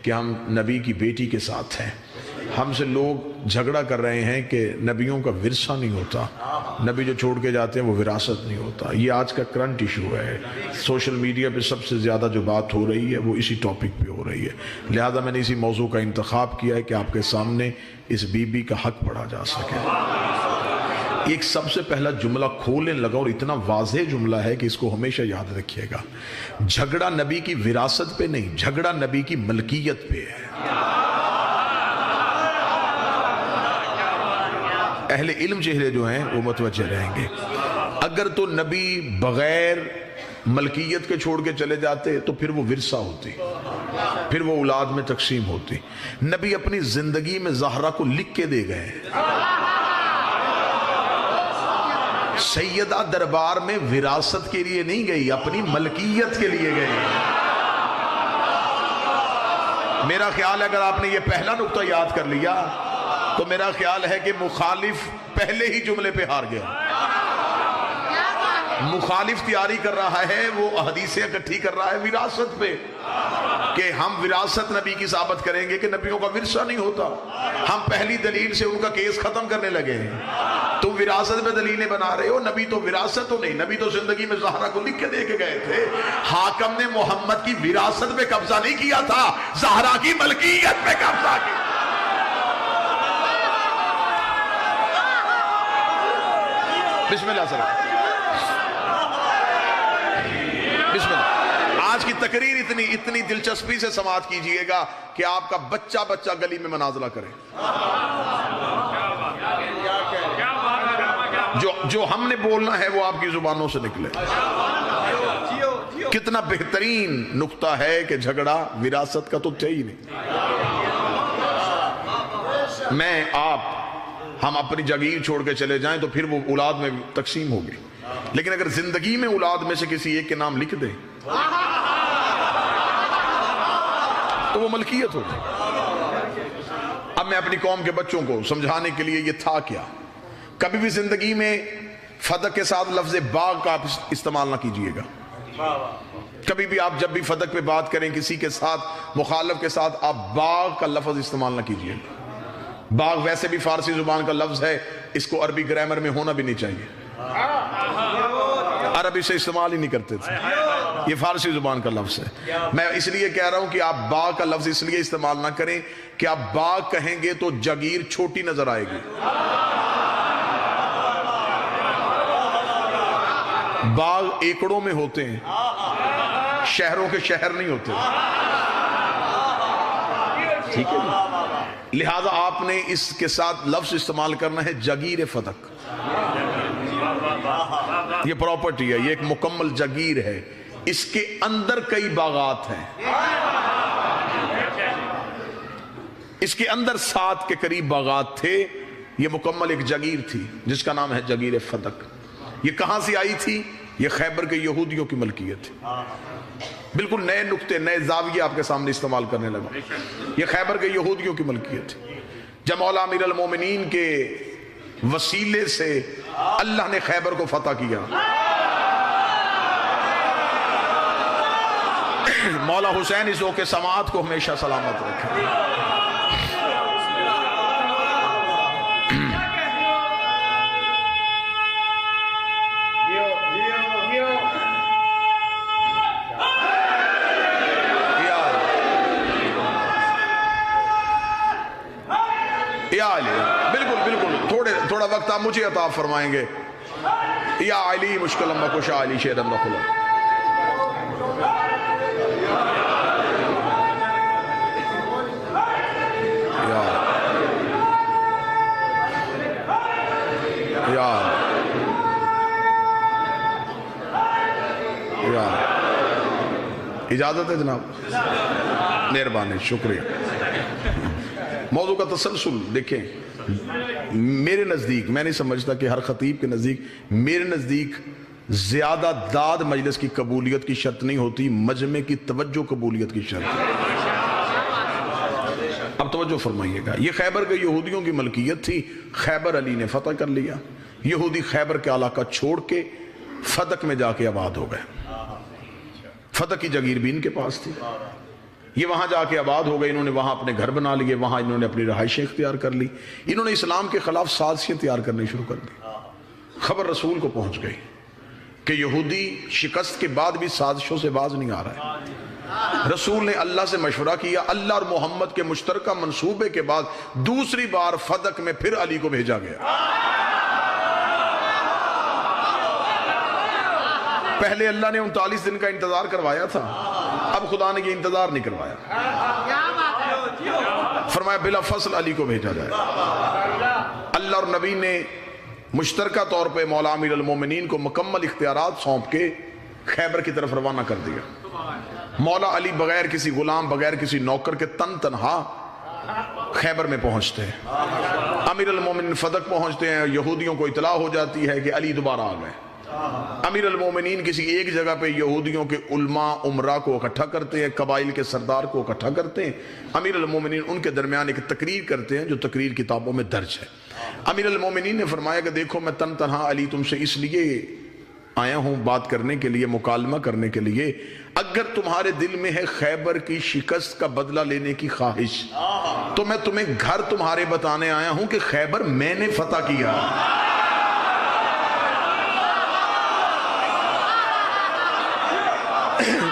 کہ ہم نبی کی بیٹی کے ساتھ ہیں. ہم سے لوگ جھگڑا کر رہے ہیں کہ نبیوں کا ورثہ نہیں ہوتا, نبی جو چھوڑ کے جاتے ہیں وہ وراثت نہیں ہوتا. یہ آج کا کرنٹ ایشو ہے. سوشل میڈیا پہ سب سے زیادہ جو بات ہو رہی ہے وہ اسی ٹاپک پہ ہو رہی ہے. لہذا میں نے اسی موضوع کا انتخاب کیا ہے کہ آپ کے سامنے اس بی بی کا حق پڑھا جا سکے. ایک سب سے پہلا جملہ کھولنے لگا اور اتنا واضح جملہ ہے کہ اس کو ہمیشہ یاد رکھیے گا. جھگڑا نبی کی وراثت پہ نہیں, جھگڑا نبی کی ملکیت پہ ہے. اہل علم چہرے جو ہیں وہ متوجہ رہیں گے. اگر تو نبی بغیر ملکیت کے چھوڑ کے چلے جاتے تو پھر وہ ورثہ ہوتی, پھر وہ اولاد میں تقسیم ہوتی. نبی اپنی زندگی میں زہرا کو لکھ کے دے گئے. سیدہ دربار میں وراثت کے لیے نہیں گئی, اپنی ملکیت کے لیے گئی. میرا خیال ہے اگر آپ نے یہ پہلا نقطہ یاد کر لیا تو میرا خیال ہے کہ مخالف پہلے ہی جملے پہ ہار گیا. مخالف تیاری کر رہا ہے, وہ حدیثیں اکٹھی کر رہا ہے وراثت پہ, کہ ہم وراثت نبی کی ثابت کریں گے کہ نبیوں کا ورثہ نہیں ہوتا. ہم پہلی دلیل سے ان کا کیس ختم کرنے لگے ہیں. تم وراثت پہ دلیلیں بنا رہے ہو, نبی تو وراثت تو نہیں, نبی تو زندگی میں زہرا کو لکھ کے دے کے گئے تھے. حاکم نے محمد کی وراثت پہ قبضہ نہیں کیا تھا, زہرا کی ملکیت پہ قبضہ کیا. بسم اللہ سر, بسم اللہ. آج کی تقریر اتنی دلچسپی سے سماعت کیجئے گا کہ آپ کا بچہ گلی میں مناظرہ کرے. جو ہم نے بولنا ہے وہ آپ کی زبانوں سے نکلے. کتنا بہترین نقطہ ہے کہ جھگڑا وراثت کا تو تھے ہی نہیں. میں آپ ہم اپنی جگیر چھوڑ کے چلے جائیں تو پھر وہ اولاد میں تقسیم ہوگی, لیکن اگر زندگی میں اولاد میں سے کسی ایک کے نام لکھ دیں تو وہ ملکیت ہوگی. اب میں اپنی قوم کے بچوں کو سمجھانے کے لیے یہ تھا کیا, کبھی بھی زندگی میں فدق کے ساتھ لفظ باغ کا آپ استعمال نہ کیجئے گا. کبھی بھی آپ جب بھی فدق پہ بات کریں کسی کے ساتھ مخالف کے ساتھ, آپ باغ کا لفظ استعمال نہ کیجئے گا. باغ ویسے بھی فارسی زبان کا لفظ ہے, اس کو عربی گرامر میں ہونا بھی نہیں چاہیے. عربی سے استعمال ہی نہیں کرتے تھے, یہ فارسی زبان کا لفظ ہے. میں اس لیے کہہ رہا ہوں کہ آپ باغ کا لفظ اس لیے استعمال نہ کریں کہ آپ باغ کہیں گے تو جگیر چھوٹی نظر آئے گی. باغ ایکڑوں میں ہوتے ہیں, شہروں کے شہر نہیں ہوتے. ٹھیک ہے جی. لہذا آپ نے اس کے ساتھ لفظ استعمال کرنا ہے جگیر فدق. یہ پراپرٹی ہے, یہ ایک مکمل جگیر ہے, اس کے اندر کئی باغات ہیں. اس کے اندر 7 کے قریب باغات تھے. یہ مکمل ایک جگیر تھی جس کا نام ہے جگیر فدق. یہ کہاں سے آئی تھی؟ یہ خیبر کے یہودیوں کی ملکیت تھی. بالکل نئے نقطے, نئے زاویے آپ کے سامنے استعمال کرنے لگا. یہ خیبر کے یہودیوں کی ملکیت تھی. جب مولا امیر المومنین کے وسیلے سے اللہ نے خیبر کو فتح کیا, مولا حسین اس کے سماعت کو ہمیشہ سلامت رکھے. بالکل تھوڑا وقت آپ مجھے عطا فرمائیں گے. یا علی مشکل اما کشا علی شیر اللہ خلا. اجازت ہے جناب؟ مہربانی, شکریہ. موضوع کا تسلسل دیکھیں. میرے نزدیک, میں نہیں سمجھتا کہ ہر خطیب کے نزدیک, میرے نزدیک زیادہ داد مجلس کی قبولیت کی شرط نہیں ہوتی, مجمع کی توجہ قبولیت کی شرط. اب توجہ فرمائیے گا. یہ خیبر کے یہودیوں کی ملکیت تھی. خیبر علی نے فتح کر لیا. یہودی خیبر کے علاقہ چھوڑ کے فدق میں جا کے آباد ہو گئے. فتح کی جگیر بھی ان کے پاس تھی. یہ وہاں جا کے آباد ہو گئے، انہوں نے وہاں اپنے گھر بنا لیے، وہاں انہوں نے اپنی رہائشیں اختیار کر لی، انہوں نے اسلام کے خلاف سازشیں تیار کرنے شروع کر دی۔ خبر رسول کو پہنچ گئی کہ یہودی شکست کے بعد بھی سازشوں سے باز نہیں آ رہا ہے۔ رسول نے اللہ سے مشورہ کیا، اللہ اور محمد کے مشترکہ منصوبے کے بعد دوسری بار فدق میں پھر علی کو بھیجا گیا۔ پہلے اللہ نے 39 دن کا انتظار کروایا تھا، اب خدا نے یہ انتظار نہیں کروایا، فرمایا بلا فصل علی کو بھیجا جائے۔ اللہ اور نبی نے مشترکہ طور پہ مولا امیر المومنین کو مکمل اختیارات سونپ کے خیبر کی طرف روانہ کر دیا۔ مولا علی بغیر کسی غلام، بغیر کسی نوکر کے تن تنہا خیبر میں پہنچتے ہیں۔ امیر المومنین فدق پہنچتے ہیں، یہودیوں کو اطلاع ہو جاتی ہے کہ علی دوبارہ آ گئے۔ امیر المومنین کسی ایک جگہ پہ یہودیوں کے علماء عمرہ کو اکٹھا کرتے ہیں، قبائل کے سردار کو اکٹھا کرتے ہیں۔ امیر المومنین ان کے درمیان ایک تقریر کرتے ہیں جو تقریر کتابوں میں درج ہے۔ امیر المومنین نے فرمایا کہ دیکھو میں تن تنہا علی تم سے اس لیے آیا ہوں بات کرنے کے لیے، مکالمہ کرنے کے لیے، اگر تمہارے دل میں ہے خیبر کی شکست کا بدلہ لینے کی خواہش تو میں تمہیں گھر تمہارے بتانے آیا ہوں کہ خیبر میں نے فتح کیا۔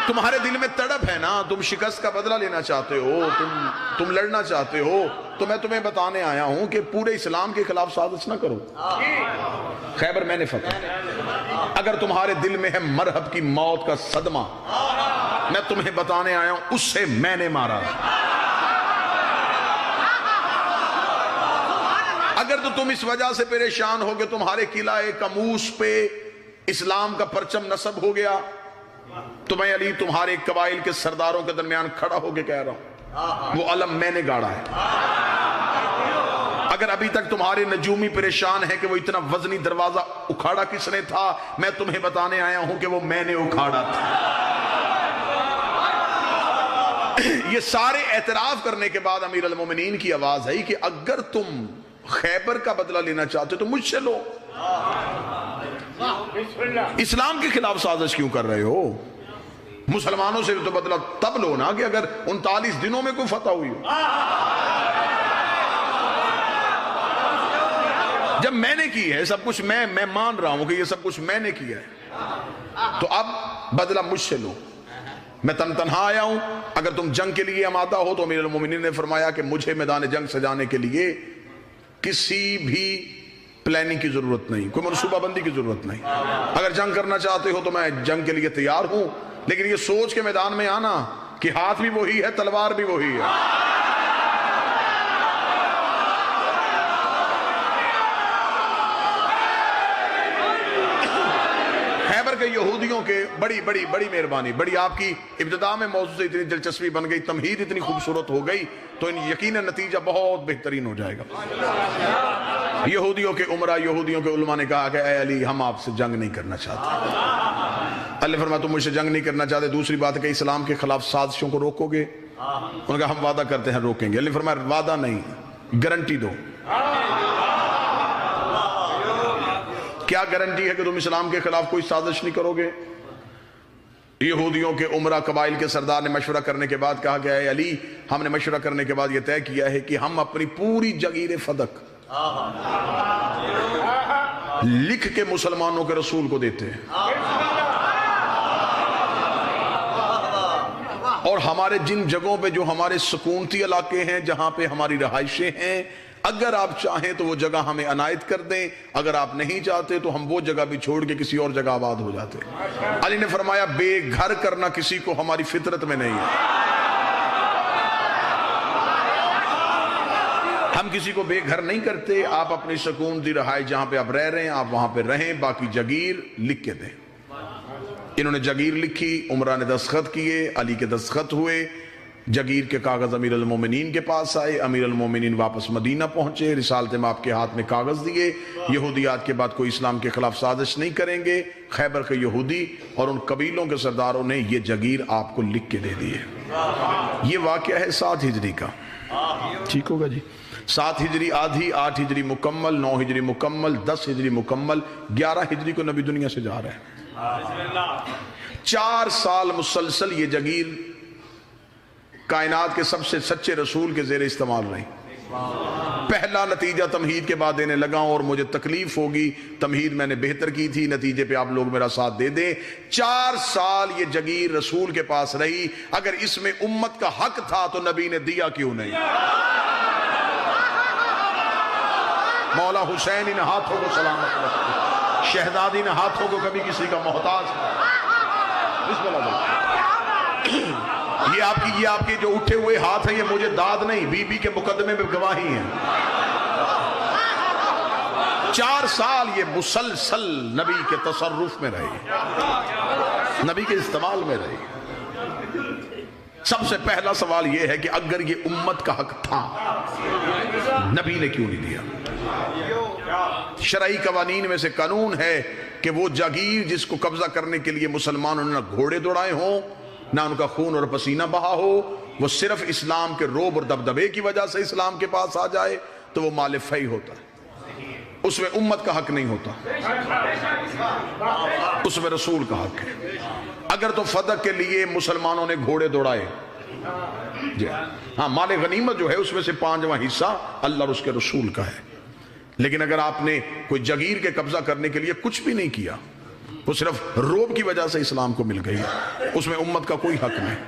تمہارے دل میں تڑپ ہے نا، تم شکست کا بدلہ لینا چاہتے ہو، تم لڑنا چاہتے ہو، تو میں تمہیں بتانے آیا ہوں کہ پورے اسلام کے خلاف سازش نہ کرو، خیبر میں نے فتح۔ اگر تمہارے دل میں ہے مرحب کی موت کا صدمہ، میں تمہیں بتانے آیا ہوں اس سے میں نے مارا۔ اگر تو تم اس وجہ سے پریشان ہو کہ تمہارے قلعہ کموس پہ اسلام کا پرچم نصب ہو گیا تو میں علی تمہارے قبائل کے سرداروں کے درمیان کھڑا ہو کے کہہ رہا ہوں وہ علم میں نے گاڑا ہے۔ اگر ابھی تک تمہارے نجومی پریشان ہے کہ وہ اتنا وزنی دروازہ اکھاڑا کس نے تھا، میں تمہیں بتانے آیا ہوں کہ وہ میں نے اکھاڑا تھا۔ یہ سارے اعتراف کرنے کے بعد امیر المومنین کی آواز ہے کہ اگر تم خیبر کا بدلہ لینا چاہتے تو مجھ سے لو، اسلام کے خلاف سازش کیوں کر رہے ہو؟ مسلمانوں سے تو بدلہ تب لو نا کہ اگر 39 دنوں میں کوئی فتح ہوئی ہو۔ جب میں نے کی ہے سب کچھ، میں مان رہا ہوں کہ یہ سب کچھ میں نے کیا ہے، تو اب بدلہ مجھ سے لو، میں تن تنہا آیا ہوں۔ اگر تم جنگ کے لیے آمادہ ہو تو امیر المومنین نے فرمایا کہ مجھے میدان جنگ سجانے کے لیے کسی بھی پلاننگ کی ضرورت نہیں، کوئی منصوبہ بندی کی ضرورت نہیں۔ اگر جنگ کرنا چاہتے ہو تو میں جنگ کے لیے تیار ہوں، لیکن یہ سوچ کے میدان میں آنا کہ ہاتھ بھی وہی ہے، تلوار بھی وہی ہے۔ خیبر کے یہودیوں کے بڑی مہربانی، بڑی آپ کی ابتدا میں موضوع سے اتنی دلچسپی بن گئی، تمہید اتنی خوبصورت ہو گئی تو یقیناً نتیجہ بہت بہترین ہو جائے گا۔ یہودیوں کے عمرہ، یہودیوں کے علماء نے کہا کہ اے علی ہم آپ سے جنگ نہیں کرنا چاہتے۔ اللہ فرمایا تم مجھ سے جنگ نہیں کرنا چاہتے، دوسری بات ہے کہ اسلام کے خلاف سازشوں کو روکو گے؟ انہوں نے کہا ہم وعدہ کرتے ہیں روکیں گے۔ اللہ فرمایا وعدہ نہیں، گارنٹی دو۔ کیا گارنٹی ہے کہ تم اسلام کے خلاف کوئی سازش نہیں کرو گے؟ یہودیوں کے عمرہ قبائل کے سردار نے مشورہ کرنے کے بعد کہا کہ اے علی ہم نے مشورہ کرنے کے بعد یہ طے کیا ہے کہ ہم اپنی پوری جگیر فدق لکھ کے مسلمانوں کے رسول کو دیتے ہیں، اور ہمارے جن جگہوں پہ جو ہمارے سکونتی علاقے ہیں، جہاں پہ ہماری رہائشیں ہیں، اگر آپ چاہیں تو وہ جگہ ہمیں عنایت کر دیں، اگر آپ نہیں چاہتے تو ہم وہ جگہ بھی چھوڑ کے کسی اور جگہ آباد ہو جاتے۔ علی نے فرمایا بے گھر کرنا کسی کو ہماری فطرت میں نہیں ہے، ہم کسی کو بے گھر نہیں کرتے، آپ اپنی سکون دی رہائش جہاں پہ آپ رہ رہے ہیں آپ وہاں پہ رہیں، باقی جگیر لکھ کے دیں۔ انہوں نے جگیر لکھی، عمرہ نے دستخط کیے، علی کے دستخط ہوئے، جگیر کے کاغذ امیر المومنین کے پاس آئے، امیر المومنین واپس مدینہ پہنچے، رسالت مآب کے ہاتھ میں کاغذ دیے، یہودیات کے بعد کوئی اسلام کے خلاف سازش نہیں کریں گے۔ خیبر کے یہودی اور ان قبیلوں کے سرداروں نے یہ جگیر آپ کو لکھ کے دے دی ہے۔ یہ واقعہ ہے 7 ہجری کا، ٹھیک ہوگا جی؟ 7 ہجری آدھی، 8 ہجری مکمل، 9 ہجری مکمل، 10 ہجری مکمل، 11 ہجری کو نبی دنیا سے جا رہے ہیں۔ 4 سال مسلسل یہ جگیر کائنات کے سب سے سچے رسول کے زیر استعمال رہی. پہلا نتیجہ تمہید کے بعد دینے لگا ہوں، اور مجھے تکلیف ہوگی، تمہید میں نے بہتر کی تھی، نتیجے پہ آپ لوگ میرا ساتھ دے دیں. 4 سال یہ جگیر رسول کے پاس رہی. اگر اس میں امت کا حق تھا تو نبی نے دیا کیوں نہیں؟ مولا حسین ان ہاتھوں کو سلامت رکھتے، شہزادی نے ہاتھوں کو کبھی کسی کا محتاج. بسم اللہ. یہ آپ کے جو اٹھے ہوئے ہاتھ ہیں، یہ مجھے داد نہیں، بی بی کے مقدمے میں گواہی ہیں. 4 سال یہ مسلسل نبی کے تصرف میں رہی، نبی کے استعمال میں رہی. سب سے پہلا سوال یہ ہے کہ اگر یہ امت کا حق تھا، نبی نے کیوں نہیں دیا؟ شرعی قوانین میں سے قانون ہے کہ وہ جاگیر جس کو قبضہ کرنے کے لیے مسلمانوں نے نہ گھوڑے دوڑائے ہوں، نہ ان کا خون اور پسینہ بہا ہو، وہ صرف اسلام کے روب اور دبدبے کی وجہ سے اسلام کے پاس آ جائے تو وہ مال فی ہوتا ہے. اس میں امت کا حق نہیں ہوتا، اس میں رسول کا حق ہے. اگر تو فتح کے لیے مسلمانوں نے گھوڑے دوڑائے، ہاں مال غنیمت جو ہے اس میں سے 5واں حصہ اللہ اور اس کے رسول کا ہے. لیکن اگر آپ نے کوئی جگیر کے قبضہ کرنے کے لیے کچھ بھی نہیں کیا، وہ صرف روب کی وجہ سے اسلام کو مل گئی، اس میں امت کا کوئی حق نہیں،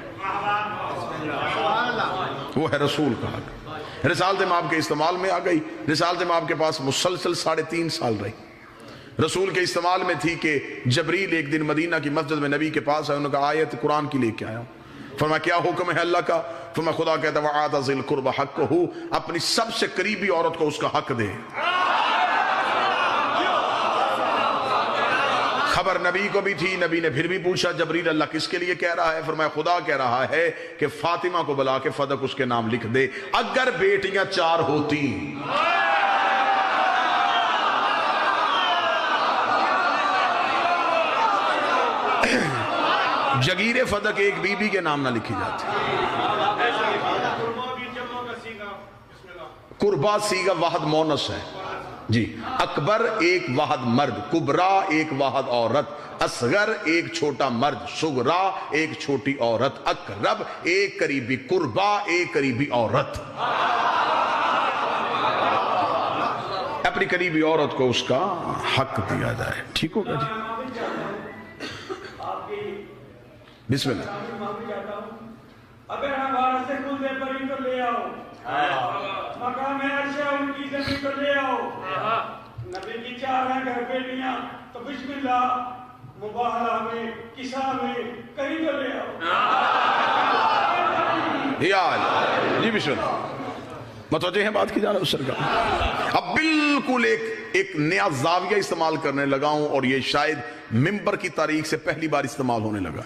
وہ ہے رسول کا حق. رسالت مآب کے استعمال میں آ گئی. رسالت مآب کے پاس مسلسل 3.5 سال رہی. رسول کے استعمال میں تھی کہ جبریل ایک دن مدینہ کی مسجد میں نبی کے پاس ہے، انہوں نے کہا آیت قرآن کی لے کے آیا. فرمایا کیا حکم ہے اللہ کا؟ فرمایا خدا کہتا ہے وَآتَ ذِی الْقُرْبَ حَقَّهُ، اپنی سب سے قریبی عورت کو اس کا حق دے. خبر نبی کو بھی تھی. نبی نے پھر بھی پوچھا جبریل اللہ کس کے لیے کہہ رہا ہے؟ فرمایا خدا کہہ رہا ہے کہ فاطمہ کو بلا کے فدق اس کے نام لکھ دے. اگر بیٹیاں 4 ہوتی، جگیر فدق ایک بی بی کے نام نہ لکھی جاتی. قربا سیغہ واحد مونس ہے جی. اکبر ایک واحد مرد، کبرا ایک واحد عورت، اصغر ایک چھوٹا مرد، صغرا ایک چھوٹی عورت، اقرب ایک قریبی، قربا ایک قریبی عورت. اپنی قریبی عورت کو اس کا حق دیا جائے. ٹھیک ہوگا جی؟ بسم اللہ. اگر ہمارے سے کل دے پری تو لے آؤ، مقام عرش ان کی زمین تو لے آؤ. نبی کی 4 ہیں گھر بیٹیاں تو بسم اللہ، مباہلہ میں کسا میں کہیں تو لے آؤ. جی بسم اللہ. متوجہ ہیں بات کی جانب سرکار؟ اب بالکل ایک نیا زاویہ استعمال کرنے لگا ہوں، اور یہ شاید ممبر کی تاریخ سے پہلی بار استعمال ہونے لگا.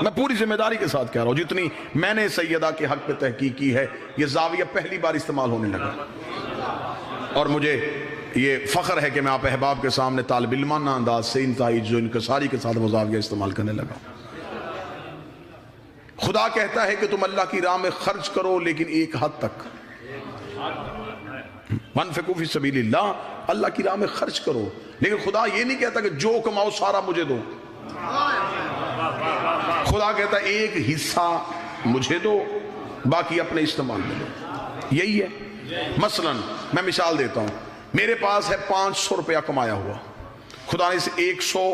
میں پوری ذمہ داری کے ساتھ کہہ رہا ہوں، جتنی میں نے سیدہ کے حق پہ تحقیق کی ہے، یہ زاویہ پہلی بار استعمال ہونے لگا. اور مجھے یہ فخر ہے کہ میں آپ احباب کے سامنے طالب علمانہ انداز سے انتہائی جو انکساری کے ساتھ وہ زاویہ استعمال کرنے لگا. خدا کہتا ہے کہ تم اللہ کی راہ میں خرچ کرو، لیکن ایک حد تک. وَانفِقُوا فِی سَبِیلِ اللہ، اللہ کی راہ میں خرچ کرو، لیکن خدا یہ نہیں کہتا کہ جو کماؤ سارا مجھے دو. خدا کہتا ہے ایک حصہ مجھے دو، باقی اپنے استعمال میں دو. یہی ہے. مثلا میں مثال دیتا ہوں، میرے پاس ہے 500 روپیہ کمایا ہوا. خدا نے اسے 100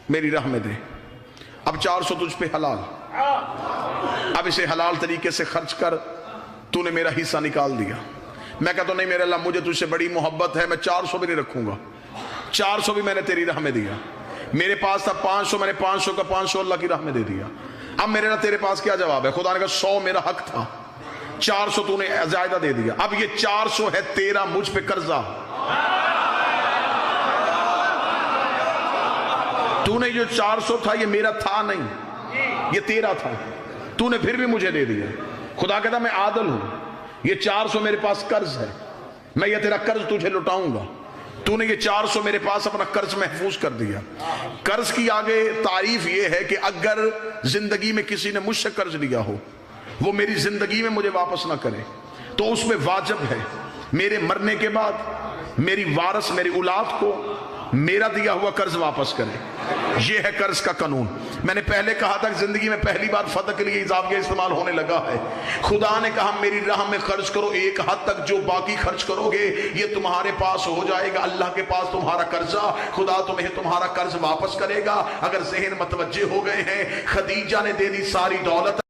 میری راہ میں دے. اب 400 تجھ پہ حلال، اب اسے حلال طریقے سے خرچ کر. تو نے میرا حصہ نکال دیا. میں کہتا ہوں نہیں میرے اللہ مجھے تجھ سے بڑی محبت ہے، میں 400 بھی نہیں رکھوں گا. 400 بھی میں نے تیری راہ میں دیا. میرے پاس تھا 500، میں نے 500 کا 500 اللہ کی راہ میں دے دیا. اب میرے اللہ تیرے پاس کیا جواب ہے؟ خدا نے کہا 100 میرا حق تھا، 400 تو نے زیادہ دے دیا. اب یہ 400 ہے تیرا مجھ پہ قرضہ. تو نے جو 400 تھا یہ میرا تھا نہیں، یہ تیرا تھا، تو نے پھر بھی مجھے دے دیا. خدا کہتا میں عادل ہوں، یہ 400 میرے پاس قرض ہے، میں یہ تیرا قرض تجھے لٹاؤں گا. تو نے یہ 400 میرے پاس اپنا قرض محفوظ کر دیا. قرض کی آگے تعریف یہ ہے کہ اگر زندگی میں کسی نے مجھ سے قرض لیا ہو، وہ میری زندگی میں مجھے واپس نہ کرے، تو اس میں واجب ہے میرے مرنے کے بعد میری وارث، میری اولاد کو میرا دیا ہوا قرض واپس کرے. یہ ہے قرض کا قانون. میں نے پہلے کہا تھا کہ زندگی میں پہلی بار فتح کے لیے اضافیہ استعمال ہونے لگا ہے. خدا نے کہا میری راہ میں خرچ کرو, ایک حد تک جو باقی خرچ کرو گے یہ تمہارے پاس ہو جائے گا. اللہ کے پاس تمہارا قرضہ, خدا تمہیں تمہارا قرض واپس کرے گا. اگر ذہن متوجہ ہو گئے ہیں, خدیجہ نے دے دی ساری دولت.